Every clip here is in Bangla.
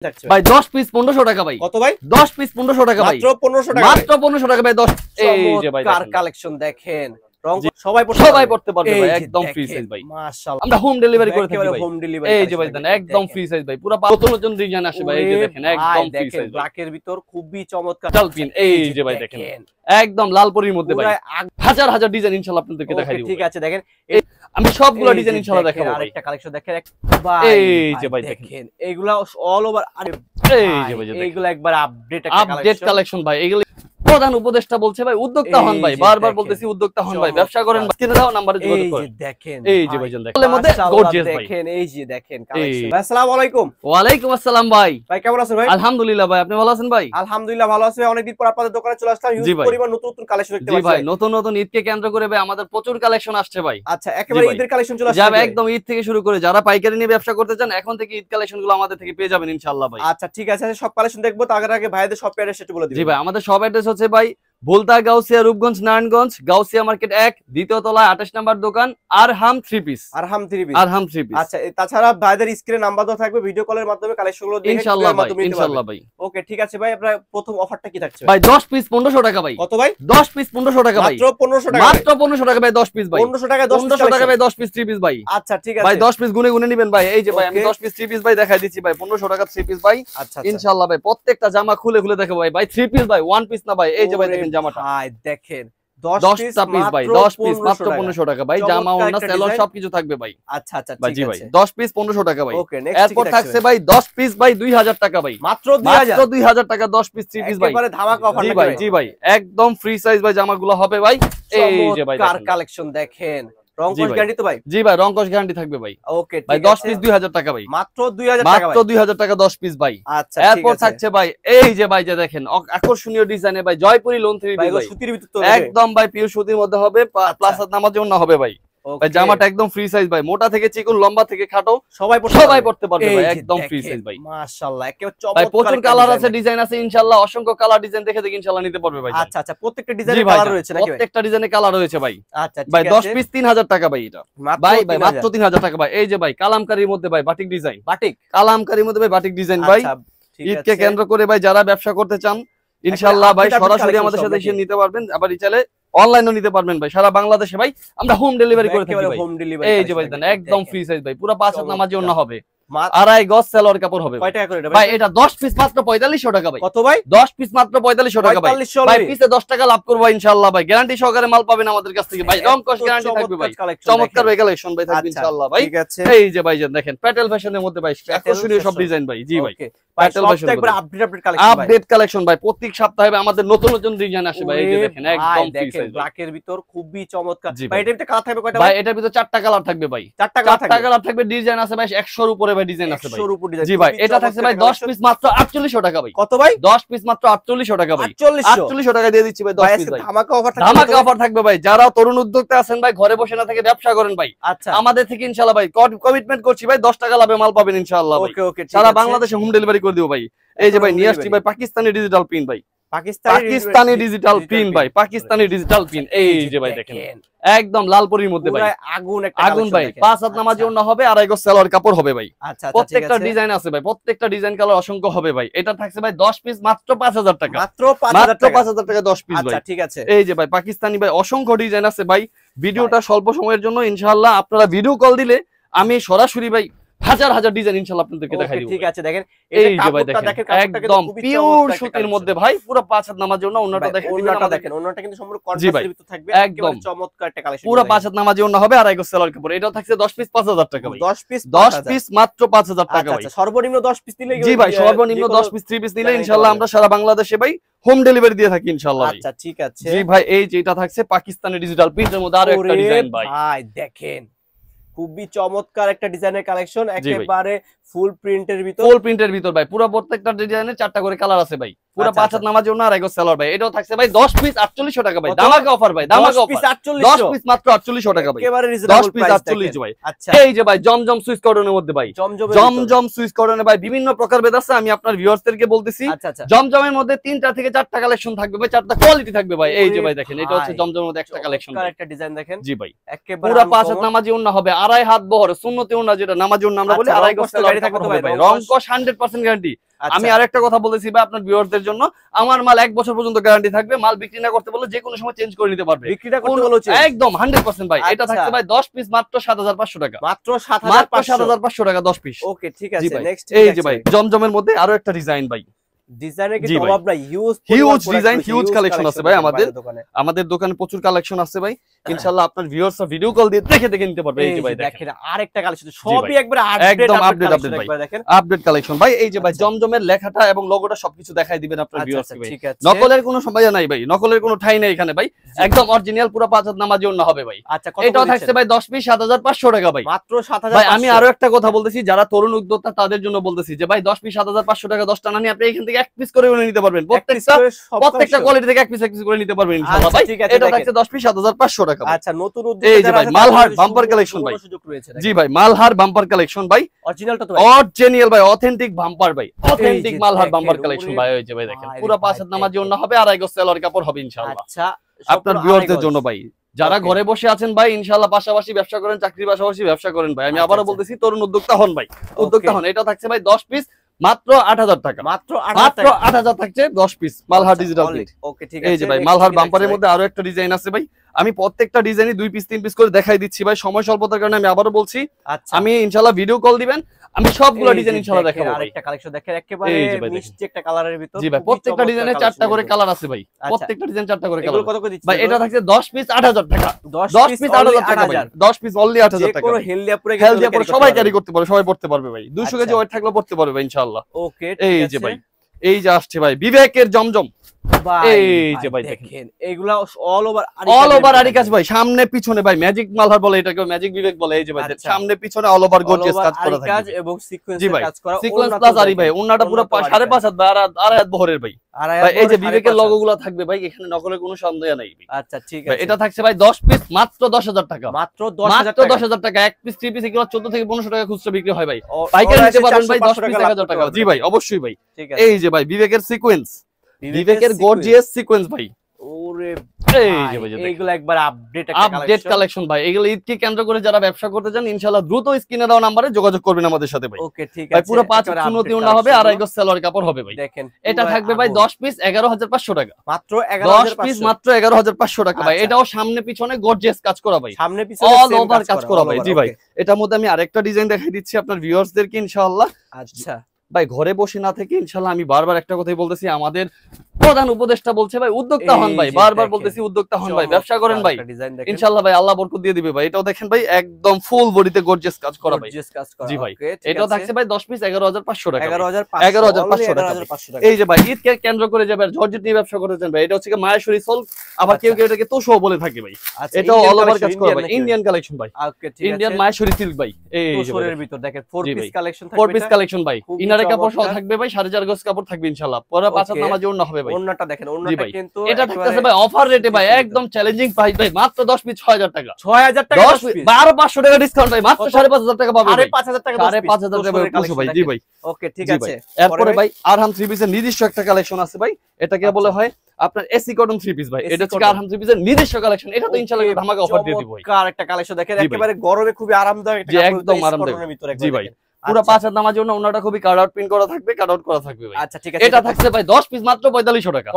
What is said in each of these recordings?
ভাই 10 পিস 1500 টাকা ভাই। কত ভাই? 10 পিস 1500 টাকা ভাই। মাত্র 1500 টাকা। মাত্র 1500 টাকা ভাই 10। এই যে ভাই কার কালেকশন দেখেন। রং সবাই পড়তে পারবে ভাই, একদম ফ্রি সাইজ ভাই। মাশাআল্লাহ। আমরা হোম ডেলিভারি করে থাকি ভাই। Home delivery. এই যে ভাই দেন একদম ফ্রি সাইজ ভাই। পুরো নতুন নতুন ডিজাইন আসে ভাই। এই যে দেখেন একদম ফ্রি সাইজ। ব্ল্যাকের ভিতর খুবই চমৎকার ডালপিন। এই যে ভাই দেখেন একদম লালপরির মধ্যে ভাই। হাজার হাজার ডিজাইন ইনশাআল্লাহ আপনাদেরকে দেখাই দিব। ঠিক আছে দেখেন আমি সবগুলো ডিজাইন ইনশাআল্লাহ দেখাবো। আরেকটা কালেকশন দেখেন ভাই। এই যে ভাই দেখেন এইগুলা অল ওভার। আরে এই যে ভাই এইগুলা একবার আপডেট একটা কালেকশন। আপডেট কালেকশন ভাই। এগুলো প্রধান উপদেষ্টা বলছে ভাই উদ্যোক্তা হন ভাই। বারবার বলতেছি উদ্যোক্তা হন ভাই। ব্যবসা করেন কিনে দাও নাম্বারে যোগাযোগ করেন। এই যে দেখেন এই যে ভাই দেখেন এর মধ্যে গর্জিয়াস ভাই। দেখেন এই যে দেখেন কালেকশন। আসসালামু আলাইকুম। ওয়া আলাইকুম আসসালাম ভাই। ভাই কেমন আছেন ভাই? আলহামদুলিল্লাহ ভাই। আপনি ভালো আছেন ভাই? আলহামদুলিল্লাহ ভালো আছি। অনেক দিন পর আপনাদের দোকানে চলে আসলাম। হিউজ পরিমাণ নতুন নতুন কালেকশন দেখতে পাচ্ছি। জি ভাই নতুন নতুন ঈদকে কেন্দ্র করে ভাই আমাদের প্রচুর কালেকশন আসছে ভাই। আচ্ছা একেবারে ঈদের কালেকশন চলে আসছে। যাবে একদম ঈদ থেকে শুরু করে যারা পাইকারি নিয়ে ব্যবসা করতে চান এখন থেকে ঈদ কালেকশনগুলো আমাদের থেকে পেয়ে যাবেন ইনশাআল্লাহ ভাই। আচ্ছা ঠিক আছে সব কালেকশন দেখবো। তার আগে ভাইদের সব অ্যাড্রেস একটু বলে দিন। জি ভাই আমাদের সব অ্যাড্রেস হচ্ছে ভাই ভুলতা গাউসিয়া রূপগঞ্জ নারায়ণগঞ্জ গাউসিয়া মার্কেট 1 দ্বিতীয় তলায় 28 নম্বর দোকান আরহাম 3 পিস। আরহাম 3 পিস। আরহাম 3 পিস। আচ্ছা তাছাড়া ভাইদের স্ক্রিনে নাম্বার দেওয়া থাকবে ভিডিও কলের মাধ্যমে কালেকশনগুলো দেখে ইনশাআল্লাহ ভাই ইনশাআল্লাহ ভাই। ওকে ঠিক আছে ভাই। আপনার প্রথম অফারটা কি থাকছে ভাই? 10 পিস 1500 টাকা ভাই। কত ভাই? 10 পিস 1500 টাকা ভাই। মাত্র 1500 টাকা। মাত্র 1500 টাকা ভাই 10 পিস ভাই। 1500 টাকা 1500 টাকা ভাই 10 পিস 3 পিস ভাই। আচ্ছা ঠিক আছে ভাই 10 পিস গুনে গুনে নেবেন ভাই। এই যে ভাই আমি 10 পিস 3 পিস ভাই দেখাই দিচ্ছি ভাই 1500 টাকা 3 পিস ভাই। আচ্ছা ইনশাআল্লাহ ভাই প্রত্যেকটা জামা খুলে খুলে দেখাবো ভাই। ভাই 3 পিস ভাই 1 পিস না ভাই। এই যে ভাই দেখেন জামাটা ভাই দেখেন 10 পিস ভাই 10 পিস মাত্র 1500 টাকা ভাই। জামা ওড়না সেলর সবকিছু থাকবে ভাই। আচ্ছা আচ্ছা ঠিক আছে জি ভাই 10 পিস 1500 টাকা ভাই। ওকে নেক্সট এরপর থাকছে ভাই 10 পিস ভাই 2000 টাকা ভাই। মাত্র 2000 টাকা 10 পিস 3 পিস ভাই। একেবারে ধামাকা অফার জি ভাই জি ভাই একদম ফ্রি সাইজ ভাই জামাগুলো হবে ভাই। এই যে ভাই কার কালেকশন দেখেন। রং কস গ্যারান্টি তো ভাই? জি ভাই রং কস গ্যারান্টি থাকবে ভাই। ওকে ভাই 10 পিস 2000 টাকা ভাই। মাত্র 2000 টাকা ভাই। মাত্র 2000 টাকা 10 পিস ভাই। আচ্ছা এরপর থাকছে ভাই এই যে ভাই যে দেখেন আকর্ষণীয় ডিজাইনে ভাই জয়পুরি লোন 3 পিস ভাই। সুতির ভিতর তো একদম ভাই পিওর সুতির মধ্যে হবে প্লাস নামার জন্য হবে ভাই। ভাই জামাটা একদম ফ্রি সাইজ ভাই। মোটা থেকে চিকন লম্বা থেকে খাটো সবাই পড়তে পারবে ভাই। একদম ফ্রি সাইজ ভাই। মাশাআল্লাহ একেবারে চমৎকার ভাই প্রচুর কালার আছে ডিজাইন আছে ইনশাআল্লাহ। অসংখ্য কালার ডিজাইন দেখে ইনশাআল্লাহ নিতে পারবে ভাই। আচ্ছা আচ্ছা প্রত্যেকটা ডিজাইনে কালার রয়েছে নাকি ভাই? প্রত্যেকটা ডিজাইনে কালার রয়েছে ভাই। আচ্ছা ভাই 10 পিস 3000 টাকা ভাই এটা। ভাই ভাই মাত্র 3000 টাকা ভাই। এই যে ভাই কালামকারীর মধ্যে ভাই বাটিক ডিজাইন। বাটিক কালামকারীর মধ্যে ভাই বাটিক ডিজাইন ভাই। আচ্ছা ঠিক আছে ঈদকে কেন্দ্র করে ভাই যারা ব্যবসা করতে চান ইনশাআল্লাহ ভাই সরাসরি আমাদের সাথে এসে নিতে পারবেন। আবার চাইলে অনলাইনেও নিতে পারবেন ভাই। সারা বাংলাদেশে ভাই আমরা হোম ডেলিভারি করে থাকি ভাই। এই যে ভাই দেন একদম ফ্রি সাইজ ভাই। পুরো 5 হাত নামার জন্য হবে। আড়াই গজ সেলর কাপড় হবে। কয় টাকা করে ভাই এটা 10 পিস মাত্র 4500 টাকা ভাই। কত ভাই? 10 পিস মাত্র 4500 টাকা ভাই। ভাই পিসে 10 টাকা লাভ করব ইনশাআল্লাহ ভাই। গ্যারান্টি সহকারে মাল পাবেন আমাদের কাছ থেকে ভাই। রং কস গ্যারান্টি থাকবে ভাই। চমৎকার ভাই কালেকশন ভাই থাকবে ইনশাআল্লাহ ভাই। ঠিক আছে এই যে ভাই দেখেন প্যাটেল ফ্যাশনের মধ্যে ভাই আকর্ষণীয় সব ডিজাইন ভাই। জি ভাই প্যাটেল ফ্যাশন একবার আপডেট কালেকশন ভাই। আপডেট কালেকশন ভাই। প্রত্যেক সপ্তাহে আমাদের নতুন নতুন ডিজাইন আসে ভাই। এই যে দেখেন একদম ফ্রি সাইজ ব্ল্যাকের ভিতর খুবই চমৎকার ভাই। এটার ভিতরে কালার থাকবে কয়টা ভাই? এটার ভিতরে 4টা কালার থাকবে ভাই। 4টা কালার থাকবে। ডিজাইন আছে ভাই 100 এর উপরে ভাই ডিজাইন আছে ভাই। 100 এর উপরে ডিজাইন। জি ভাই এটা থাকছে ভাই 10 পিস মাত্র 4800 টাকা ভাই। কত ভাই? 10 পিস মাত্র 4800 টাকা ভাই। 4800 টাকা দিয়ে দিচ্ছি ভাই 10 পিস ভাই। ধামাকা অফার থাকবে। ধামাকা অফার থাকবে ভাই। যারা তরুণ উদ্যোক্তা আছেন ভাই ঘরে বসে না থেকে ব্যবসা করেন ভাই। আচ্ছা আমাদের থেকে ইনশাআল্লাহ ভাই কমিটমেন্ট করছি ভাই 10 টাকা লাভে মাল পাবেন ইনশাআল্লাহ ভাই। ওকে ওকে সারা বাংলাদেশে হোম ডেলিভারি করে দিব ভাই। এই যে ভাই নিয়ে আসছি ভাই পাকিস্তানি ডিজিটাল পিন ভাই। পাকিস্তানি ডিজিটাল পিন ভাই। Pakistani digital pin. এই যে ভাই দেখেন একদম লালপরির মধ্যে ভাই। আগুন ভাই 5 হাত নামার জন্য হবে। আড়াই গজ সেলর কাপড় হবে ভাই। আচ্ছা প্রত্যেকটা ডিজাইন আছে ভাই। প্রত্যেকটা ডিজাইন কালার অসংখ্য হবে ভাই। এটা থাকছে ভাই 10 পিস মাত্র 5000 টাকা। মাত্র 5000 টাকা 10 পিস ভাই। আচ্ছা ঠিক আছে এই যে ভাই পাকিস্তানি ভাই অসংখ্য ডিজাইন আছে ভাই। ভিডিওটা স্বল্প সময়ের জন্য ইনশাআল্লাহ আপনারা ভিডিও কল দিলে আমি সরাসরি ভাই হাজার হাজার ডিজাইন ইনশাআল্লাহ আপনাদেরকে দেখাই দিব। ঠিক আছে দেখেন এই যে ভাই দেখেন একদম পিওর সুতির মধ্যে ভাই পুরো 5 হাত নামার জন্য ওন্নাটা দেখেন। ওন্নাটা কিন্তু সম্পূর্ণ কন্ট্রাস্টের ভিতর থাকবে। একদম চমৎকার একটা কালেকশন। পুরো 5 হাত নামার জন্য হবে। আড়াই গজ সেলর কাপড়। এটাও থাকছে 10 পিস 5000 টাকা ভাই। 10 পিস মাত্র 5000 টাকা ভাই। আচ্ছা সর্বনিম্ন 10 পিস নিলে জি ভাই সর্বনিম্ন 10 পিস 3 পিস নিলে ইনশাআল্লাহ আমরা সারা বাংলাদেশে ভাই হোম ডেলিভারি দিয়ে থাকি ইনশাআল্লাহ ভাই। আচ্ছা ঠিক আছে জি ভাই এই যে এটা থাকছে পাকিস্তানি ডিজিটাল প্রিন্টের মধ্যে আরো একটা ডিজাইন ভাই। ভাই দেখেন খুবই চমৎকার একটা ডিজাইনের কালেকশন। একেবারে ফুল প্রিন্টের ভিতর ভাই। পুরো প্রত্যেকটা ডিজাইনে 4টা করে কালার আছে ভাই। পুরো 5 হাত নামার জন্য আড়াই গজ সেলর ভাই। এটাও থাকছে ভাই 10 পিস 4800 টাকা ভাই। ধামাকা অফার ভাই। ধামাকা অফার 10 পিস মাত্র 4800 টাকা ভাই। একেবারে রিজনেবল 10 পিস প্রাইস 48 ভাই। আচ্ছা এই যে ভাই জমজম সুইচ কটনের মধ্যে ভাই। জমজম সুইচ কটনে ভাই বিভিন্ন প্রকার ভেদ আছে। আমি আপনার ভিউয়ার্সদেরকে বলতেছি জমজমের মধ্যে 3টা থেকে 4টা কালেকশন থাকবে ভাই। 4টা কোয়ালিটি থাকবে ভাই। এই যে ভাই দেখেন এটা হচ্ছে জমজমের মধ্যে একটা কালেকশন ভাই। একটা ডিজাইন দেখেন। জি ভাই একেবারে পুরো 5 হাত নামাজি ওন্না হবে। আড়াই হাত বহর সুন্নতি ওন্না যেটা নামাজি ওন্না আমরা বলি। আড়াই গজ সেলর গ্যারান্টি থাকবে তো ভাই? রং কস 100% গ্যারান্টি। আমি আরেকটা কথা বলেছি ভাই আপনার ভিউয়ারদের জন্য, আমার মাল 1 বছর পর্যন্ত গ্যারান্টি থাকবে। মাল বিক্রি না করতে বললে যে কোনো সময় চেঞ্জ করে নিতে পারবে। বিক্রিটা করতে বললে একদম 100% ভাই। এটা থাকছে ভাই 10 পিস মাত্র 7500 টাকা। মাত্র 7500 টাকা 10 পিস। ওকে ঠিক আছে। নেক্সট এই যে ভাই জমজমের মধ্যে আরো একটা ডিজাইন ভাই। ডিজাইনের কি অভাব নাই, হিউজ ডিজাইন, হিউজ কালেকশন আছে ভাই আমাদের দোকানে প্রচুর কালেকশন আছে ভাই। ইনশাআল্লাহ আপনার ভিউয়ার্সরা ভিডিও কল দিয়ে দেখে নিতে পারবে। এই যে ভাই দেখেন আরেকটা কালেকশন, সবই একবারে আপডেট ভাই, দেখেন আপডেট কালেকশন ভাই। এই যে ভাই জমজমের লেখাটা এবং লোগোটা সবকিছু দেখাই দিবেন আপনার ভিউয়ার্সকে ভাই। নকলের কোনো সম্ভাবনা নাই ভাই, নকলের কোনো ঠাই নাই এখানে ভাই, একদম অরিজিনাল পুরো 5 হাত নামাজি ওন্না হবে ভাই। আচ্ছা এটাও থাকছে ভাই 10 পিস 7500 টাকা ভাই, মাত্র 7500 ভাই। আমি আরো একটা কথা বলতেছি, যারা তরুণ উদ্যোক্তা তাদের জন্য বলতেছি যে ভাই 10 পিস 7500 টাকা 10টা না নিয়ে আপনি এখান থেকে এক পিস করে নিতে পারবেন। প্রত্যেকটা কোয়ালিটি থেকে এক পিস করে নিতে পারবেন ইনশাআল্লাহ ভাই। এটা থাকছে 10 পিস 7500 টাকা। আচ্ছা নতুন উদ্যোগ এই যে ভাই মালহার বাম্পার কালেকশন ভাই। জি ভাই মালহার বাম্পার কালেকশন ভাই, অরিজিনালটা তো ভাই, অরিজিনাল ভাই, অথেন্টিক বাম্পার ভাই, অথেন্টিক মালহার বাম্পার কালেকশন ভাই। এই যে ভাই দেখেন পুরো 5 হাত নামাজি ওন্না হবে, আড়াই গজ সেলর কাপড় হবে ইনশাআল্লাহ। আচ্ছা আপনার ভিউয়ারদের জন্য ভাই, যারা ঘরে বসে আছেন ভাই ইনশাআল্লাহ পাশাপাশি ব্যবসা করেন, চাকরির পাশাপাশি ব্যবসা করেন ভাই, আমি আবারও বলতেছি তরুণ উদ্যোক্তা হন ভাই, উদ্যোক্তা হন। এটা থাকছে ভাই 10 পিস মাত্র 8000 টাকা, মাত্র 8000 থাকছে 10 পিস মালহার ডিজিটাল প্রিন্ট। ওকে ঠিক আছে। এই যে ভাই মালহার বাম্পারের মধ্যে আরো একটা ডিজাইন আছে ভাই, আমি প্রত্যেকটা ডিজাইনই 2 পিস 3 পিস করে দেখাই দিচ্ছি ভাই, সময় স্বল্পতার কারণে আমি আবারো বলছি। আমি ইনশাআল্লাহ ভিডিও কল দিবেন, আমি সবগুলো ডিজাইন ইনশাআল্লাহ দেখাবো। আরেকটা কালেকশন দেখেন একেবারে মিষ্টি একটা কালারের ভিতর। জি ভাই প্রত্যেকটা ডিজাইনে 4টা করে কালার আছে ভাই, প্রত্যেকটা ডিজাইন 4টা করে কালার। এগুলো কত করে দিচ্ছেন ভাই? এটা থাকছে 10 পিস 8000 টাকা, 10 পিস 8000 টাকা ভাই, 10 পিস অনলি 8000 টাকা। যে কোনো হেলদি আপুরে সবাই ক্যারি করতে পারবে, সবাই পড়তে পারবে ভাই, 200 কেজি ওয়েট থাকলে পড়তে পারবে ভাই ইনশাআল্লাহ। ওকে এই যে ভাই, এই যে আসছে ভাই বিবেকের জমজম। এই যে ভাই দেখেন এগুলা অল ওভার আরি কাজ ভাই, সামনে পিছনে ভাই ম্যাজিক মালহার বলে, এটাকে ম্যাজিক বিবেক বলে। এই যে ভাই সামনে পিছনে অল ওভার গর্জিয়াস কাজ করা থাকে, কাজ এবং সিকোয়েন্সের কাজ করা, সিকোয়েন্স প্লাস আরি ভাই। ওন্নাটা পুরো 5.5 হাত ভাই, আর হাত বহরের ভাই। ভাই এই যে বিবেকের লোগোগুলো থাকবে ভাই, এখানে নকলের কোনো সন্দেহ নাই। আচ্ছা ঠিক আছে। এটা থাকছে ভাই 10 পিস মাত্র 10000 টাকা, মাত্র 10000 টাকা। এক পিস 3 পিস এগুলো 14 থেকে 1500 টাকা খুচরা বিক্রি হয় ভাই, পাইকারি নিতে পারবেন ভাই 10 পিস 1000 টাকা। জি ভাই অবশ্যই ভাই। এই যে ভাই বিবেকের সিকোয়েন্স, বিবেকের গর্জিয়াস সিকোয়েন্স ভাই। ওরে এই যে ভাই এইগুলো একবার আপডেট কালেকশন ভাই। এগুলো ঈদকে কেন্দ্র করে যারা ব্যবসা করতে চান ইনশাআল্লাহ দ্রুত স্ক্রিনে দেওয়া নম্বরে যোগাযোগ করবেন আমাদের সাথে ভাই। ওকে ঠিক আছে ভাই। পুরো 5 সুন্নতি ওন্না হবে, আড়াই গজ সেলর কাপড় হবে ভাই। দেখেন এটা থাকবে ভাই 10 পিস 11500 টাকা, মাত্র 11500 10 পিস মাত্র 11500 টাকা ভাই। এটাও সামনে পিছনে গর্জিয়াস কাজ করা ভাই, সামনে পিছনে অল ওভার কাজ করা ভাই। জি ভাই এটার মধ্যে আমি আরেকটা ডিজাইন দেখাই দিচ্ছি আপনার ভিউয়ার্সদেরকে ইনশাআল্লাহ। আচ্ছা ভাই ঘরে বসে না থেকে ইনশাআল্লাহ আমি বারবার একটা কথাই বলতেছি, আমাদের প্রধান উপদেষ্টা বলছে ভাই উদ্যোক্তা হন ভাই, বারবার বলতেছি উদ্যোক্তা হন ভাই, ব্যবসা করেন ভাই ইনশাআল্লাহ ভাই, আল্লাহ বরকত দিয়ে দিবে ভাই। এটাও দেখেন ভাই একদম ফুল বডিতে গর্জিয়াস কাজ করা ভাই। জি ভাই এটাও থাকছে ভাই 10 পিস 11500 টাকা, 11500 টাকা। এই যে ভাই ঈদকে কেন্দ্র করে যাবে জর্জেট নিয়ে ব্যবসা করতে চান ভাই, এটা হচ্ছে মায়েশ্বরী সোল, আবার কেউ কেউ এটাকে তোষো বলে থাকে ভাই। এটাও অল ওভার কাজ করা ভাই, ইন্ডিয়ান কালেকশন ভাই, ইন্ডিয়ান মায়েশ্বরী সিল্ক ভাই। এই যে তোষের ভিতর দেখেন 4 পিস কালেকশন থাকবে, 4 পিস কালেকশন ভাই, ইনারে কাপড় সহ থাকবে ভাই, 4.5 গজ কাপড় থাকবে ইনশাআল্lah। পরে 5 হাত নামাজি ওন্না হবে ভাই। ওন্নাটা দেখেন, ওন্নাটা কিন্তু এটা থাকতেছে ভাই অফার রেটে ভাই, একদম চ্যালেঞ্জিং প্রাইস ভাই, মাত্র 10 পিস 6000 টাকা, 6000 টাকা 10 পিস 12500 টাকা ডিসকাউন্ট ভাই, মাত্র 5500 টাকা পাবেন, 5500 টাকা 5500 টাকা পুরো ভাই। জি ভাই ওকে ঠিক আছে। এরপরে ভাই আরহাম 3 পিসের নিজস্ব একটা কালেকশন আছে ভাই, এটাকে বলা হয় আপনার এসি কটন 3 পিস ভাই। এটা হচ্ছে আরহাম 3 পিসের নিজস্ব কালেকশন, এটা তো ইনশাআল্লাহ ধামাকা অফার দিয়ে দিব ভাই। কার একটা কালেকশন দেখেন একেবারে গরমে খুবই আরামদায়ক একটা কাপড়, একদম আরামদায়ক। জি ভাই পুরো 5 হাত নামার জন্য ওনাটা খুবই কাট আউট প্রিন্ট করা থাকবে, কাট আউট করা থাকবে ভাই। আচ্ছা ঠিক আছে। এটা থাকছে ভাই 10 পিস মাত্র 4500 টাকা,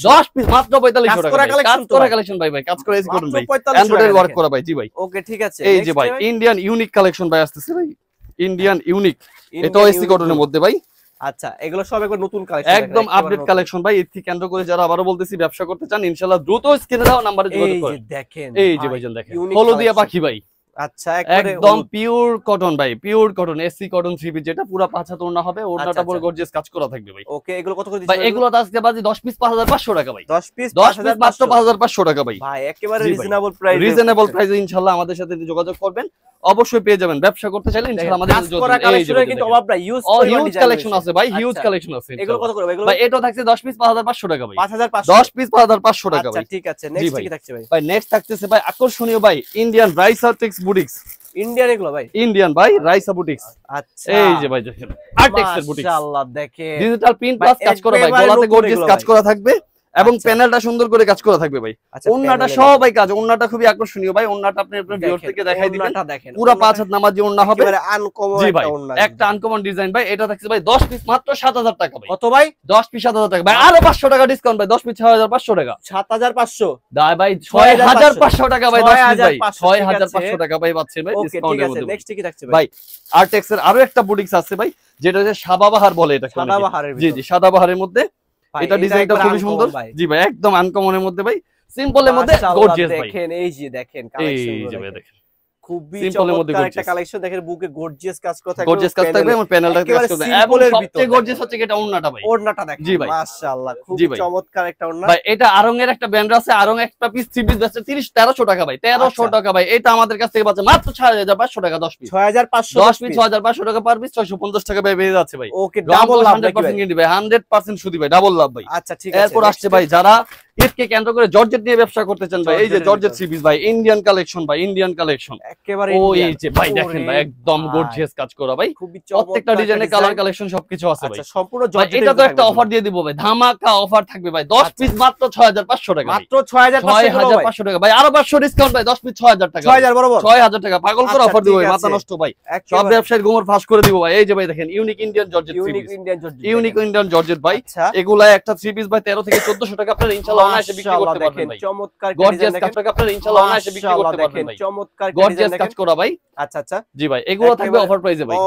10 পিস মাত্র 4500 টাকা, কাজ করা কালেকশন ভাই, ভাই কাজ করা এসি কটন ভাই, এমব্রয়ডারি ওয়ার্ক করা ভাই। জি ভাই ওকে ঠিক আছে। এই যে ভাই ইন্ডিয়ান ইউনিক কালেকশন ভাই আসছে ভাই, ইন্ডিয়ান ইউনিক, এটাও এসি কটনের মধ্যে ভাই। আচ্ছা এগুলো সব একবার নতুন কালেকশন, একদম আপডেট কালেকশন ভাই। ঈদকে কেন্দ্র করে যারা আবারো বলতেছি ব্যবসা করতে চান ইনশাআল্লাহ দ্রুত স্ক্রিনে দাও নম্বরে যোগাযোগ করুন। এই যে দেখেন, এই যে ভাইজান দেখেন হলদিয়া পাখি ভাই। আচ্ছা একদম পিওর কটন ভাই, pure cotton AC cotton 3 piece, যেটা পুরো 5 হাত ওন্না হবে, ওন্নাটা পুরো গর্জিয়াস কাজ করা থাকবে ভাই। ওকে এগুলো কত করে দিচ্ছেন ভাই? এগুলো আজকে বাজি 10 পিস 5500 টাকা ভাই, 10 পিস মাত্র 5500 টাকা ভাই। ভাই একেবারে রিজনেবল প্রাইস, রিজনেবল প্রাইসে ইনশাআল্লাহ আমাদের সাথে যোগাযোগ করবেন, অবশ্যই পেয়ে যাবেন। ব্যবসা করতে চাইলে ইনশাআল্লাহ আমাদের কালেকশনের কিন্তু অভাব নাই, হিউজ কালেকশন আছে ভাই, হিউজ কালেকশন আছে। এগুলো কত করে ভাই? এটা থাকছে 10 পিস 5500 টাকা ভাই, 10 পিস 5500 টাকা ভাই। আচ্ছা ঠিক আছে। নেক্সট কি থাকছে ভাই? ভাই নেক্সট থাকতেছে ভাই আকর্ষণীয় ভাই ইন্ডিয়ান রাইসাটেক্স বুটিক্স, ইন্ডিয়ান এগুলো ভাই, ইন্ডিয়ান ভাই রাইসা বুটিক্স। আচ্ছা এই যে ভাই দেখেন আর্টেক্সের বুটিক্স, মাশাআল্লাহ দেখেন ডিজিটাল প্রিন্ট প্লাস কাজ করা ভাই, গলাতে গর্জিয়াস কাজ করা থাকবে, এবং প্যানেলটা সুন্দর করে কাজ করা থাকবে ভাই। ওন্নাটা সবাই কাজ, ওন্নাটা খুবই আকর্ষণীয় ভাই। ওন্নাটা আপনি আপনার ভিউয়ার থেকে দেখাই দিবেন, পুরো 5 হাত নামাজি ওন্না হবে, একেবারে আনকমন একটা ওন্না, একটা আনকমন ডিজাইন ভাই। এটা থাকছে ভাই 10 পিস মাত্র 7000 টাকা ভাই। কত ভাই? 10 পিস 7000 টাকা ভাই, আরো 500 টাকা ডিসকাউন্ট ভাই, 10 পিস 6500 টাকা। 7500 দাই ভাই, 6500 টাকা ভাই, 10 পিস ভাই 6500 টাকা ভাই পাচ্ছেন ভাই ডিসকাউন্টের মধ্যে। নেক্সট কি থাকছে ভাই? আরটেক্স এর আরো একটা বুটিক্স আছে ভাই, যেটা হচ্ছে সাদাবাহার বলে এটা। সাদাবাহারের, জি জি, সাদাবাহারের মধ্যে এটা ডিজাইনটা খুবই সুন্দর। জি ভাই, একদম আনকমনের মধ্যে ভাই, সিম্পলের মধ্যে গর্জিয়াস ভাই। দেখেন এই যে দেখেন কালেকশন, এই যে ভাই দেখেন খুবই চমৎকার একটা কালেকশন। দেখেন বুকে গর্জিয়াস কাজ করা থাকবে, গর্জিয়াস কাজ থাকবে এবং প্যানেলটা কাজ করবে। এবং সবচেয়ে গর্জিয়াস হচ্ছে এটা ওন্নাটা ভাই, ওন্নাটা দেখেন। জি ভাই, মাশাআল্লাহ খুবই চমৎকার একটা ওন্না ভাই। এটা আরং এর একটা ব্র্যান্ড আছে, আরং একটা পিস 3 পিস বেচছে 1300 টাকা ভাই, 1300 টাকা ভাই। এটা আমাদের কাছ থেকে পাচ্ছে মাত্র 6500 টাকা 10 পিস, 6500 10 পিস 6500 টাকা পার পিস, 650 টাকা ভাই পেয়ে যাচ্ছে ভাই। ওকে, ডাবল লাভ 100% গ্যারান্টি ভাই, 100% সুদি ভাই, ডাবল লাভ ভাই। আচ্ছা ঠিক আছে, এরপর আসছে ভাই যারা ঈদকে কেন্দ্র করে জর্জেট নিয়ে ব্যবসা করতে চান ভাই, এই যে জর্জেট 3 পিস ভাই, ইন্ডিয়ান কালেকশন ভাই, ইন্ডিয়ান কালেকশন একেবারে ওই যে ভাই দেখেন ভাই, একদম গর্জিয়াস কাজ করা ভাই, প্রত্যেকটা ডিজাইনের কালার কালেকশন সবকিছু আছে ভাই। আচ্ছা সম্পূর্ণ জর্জেট। এটা তো একটা অফার দিয়ে দিব ভাই, ধামাকা অফার থাকবে ভাই, 10 পিস মাত্র 6500 টাকা, মাত্র 6500 টাকা ভাই, আরো 500 ডিসকাউন্ট ভাই, 10 পিস 6000 টাকা, 6000 বরাবর 6000 টাকা পাগল করে অফার দিব ভাই, মাথা নষ্ট ভাই, সব ব্যবসায়ীর গোমর ফাঁস করে দিব ভাই। এই যে ভাই দেখেন unique Indian georgette, unique Indian georgette ভাই, এগুলা একটা 3 পিস ভাই 13 থেকে 1400 টাকা আপনারা ইনশাআল্লাহ অনায়াসে বিক্রি করতে পারবেন ভাই। চমৎকার গর্জিয়াস কাজ করে আপনারা ইনশাআল্লাহ অনায়াসে বিক্রি করতে পারবেন ভাই, চমৎকার গর্জিয়াস কাজ করা ভাই। আচ্ছা আচ্ছা, জি ভাই, এগুলো থাকবে অফার প্রাইসে ভাই,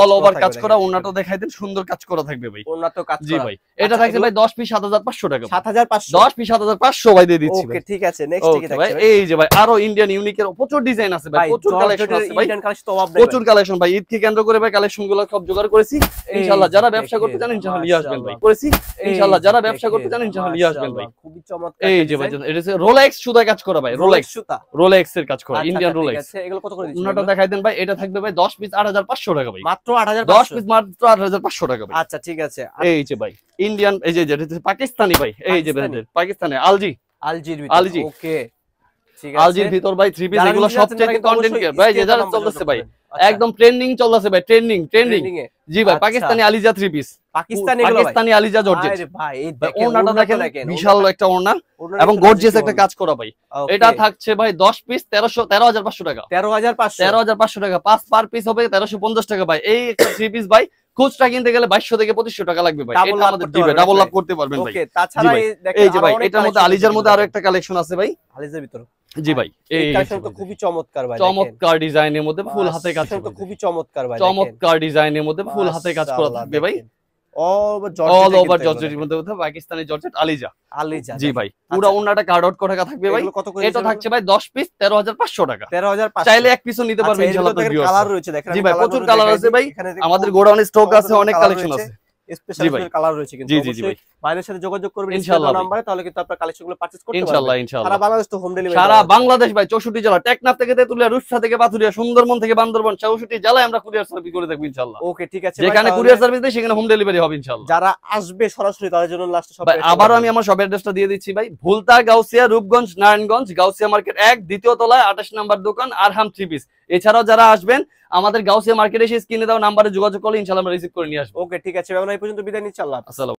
অল ওভার কাজ করা। ওন্নাটা দেখাই দেন, সুন্দর কাজ করা থাকবে ভাই, ওন্না তো কাজ করা। জি ভাই, এটা থাকছে ভাই 10 পিস 7500 টাকা, 7500, 10 পিস 7500 ভাই দিয়ে দিচ্ছি। ওকে ঠিক আছে, নেক্সট কি থাকছে ভাই? এই যে ভাই আরো ইন্ডিয়ান ইউনিকের প্রচুর ডিজাইন আছে ভাই, প্রচুর কালেকশন আছে ভাই, ইন্ডিয়ান কালেকশন তো অভাব নেই, প্রচুর কালেকশন ভাই। ঈদকে কেন্দ্র করে ভাই কালেকশনগুলো সব জোগাড় করেছি, ইনশাআল্লাহ যারা ব্যবসা করতে চান ইনশাআল্লাহ নিয়ে আসবেন ভাই, করেছি ইনশাআল্লাহ যারা ব্যবসা করতে চান ইনশাআল্লাহ নিয়ে আসবেন ভাই। খুবই চমৎকার। এই যে ভাই এটা হচ্ছে রোলেক্স সুতা কাজ করা ভাই, রোলেক্স সুতা, রোলেক্স এর কাজ করা, ইন্ডিয়ান রোলেক্স। এগুলো কত করে দিচ্ছেন? ওন্নাটা দেখাই দেন ভাই, এটা থাকবে ভাই 10 পিস 8500 টাকা ভাই, মাত্র 8500, 10 পিস মাত্র 8500 টাকা ভাই। আচ্ছা ঠিক আছে। এই যে ভাই ইন্ডিয়ান, এই যে যেটা পাকিস্তানি ভাই, এই যে পাকিস্তানি আলজির ভিতর, ওকে ঠিক আছে, আলজির ভিতর ভাই 3 পিস, এগুলো সবচেয়ে কন্টেন্ট ভাই, যে যারা চলতেছে ভাই, একদম ট্রেন্ডিং চলতেছে ভাই, ট্রেন্ডিং জি ভাই। Pakistani Aliza 3 piece, Pakistani Aliza georgette. আরে ভাই এই ওন্নাটা দেখেন, বিশাল একটা ওন্না এবং গর্জিয়াস একটা কাজ করা ভাই। এটা থাকছে ভাই 10 পিস 13500 টাকা, 13500 টাকা, 5 পার পিস হবে 1350 টাকা ভাই। এই একটা 3 পিস ভাই খুচরা কিনতে গেলে 2200 থেকে 2500 টাকা লাগবে ভাই, এটা আমাদের দিবে, ডাবল লাভ করতে পারবেন ভাই। ওকে, তাছাড়া এই যে ভাই এটার মধ্যে আলিজার মধ্যে আরো একটা কালেকশন আছে ভাই, আলিজার ভিতর, জি ভাই। এই কালেকশন তো খুবই চমৎকার ভাই, চমৎকার ডিজাইনের মধ্যে ফুল হাতে কাজ করা, তো খুবই চমৎকার ভাই, চমৎকার ডিজাইনের মধ্যে ফুল হাতে কাজ করা থাকবে ভাই, অল ওভার জর্জেটের মধ্যে পাকিস্তানি জর্জেট আলিজা, জি ভাই। পুরো ওন্নাটা কার্ড আউট করা থাকবে ভাই, এটা থাকছে ভাই 10 পিস 13500 টাকা, 13500, চাইলে এক পিসও নিতে পারবেন ইনশাআল্লাহ। কালার রয়েছে দেখেন, জি ভাই, প্রচুর কালার আছে ভাই, আমাদের গোডাউনে স্টক আছে, অনেক কালেকশন আছে, স্পেশাল কালার রয়েছে, কিন্তু জি ভাই ভাইদের সাথে যোগাযোগ করবেন ইনশাআল্লাহ নম্বরে, তাহলে কিন্তু আপনারা কালেকশনগুলো পারচেজ করতে পারবেন ইনশাআল্লাহ। সারা বাংলাদেশ তো হোম ডেলিভারি, সারা বাংলাদেশ ভাই, 64 জেলা, টেকনাফ থেকে তেতুলিয়া, রূপসা থেকে পাথুরিয়া, সুন্দরবন থেকে বান্দরবান, 64 জেলায় আমরা কুরিয়ার সার্ভিস করে থাকব ইনশাআল্লাহ। ওকে ঠিক আছে, যেখানে কুরিয়ার সার্ভিস দেই সেখানে হোম ডেলিভারি হবে ইনশাআল্লাহ। যারা আসবে সরাসরি তাদের জন্য লাস্ট সব ভাই আবারো আমি আমার সব অ্যাড্রেসটা দিয়ে দিচ্ছি ভাই, ভুলতা, গাউসিয়া, রূপগঞ্জ, নারায়ণগঞ্জ, গাউসিয়া মার্কেট 1 দ্বিতীয় তলায় 28 নম্বর দোকান আরহাম 3 পিস। এছাড়াও যারা আসবেন আমাদের গাউসিয়া মার্কেটে এসে স্ক্রিনে দাও নাম্বারে যোগাযোগ করলে ইনশাআল্লাহ আমরা রিসিভ করে নিয়ে আসবো। ওকে ঠিক আছে, এখন এই পর্যন্ত বিদায় নিচ্ছি, আল্লাহ। আসসালাম।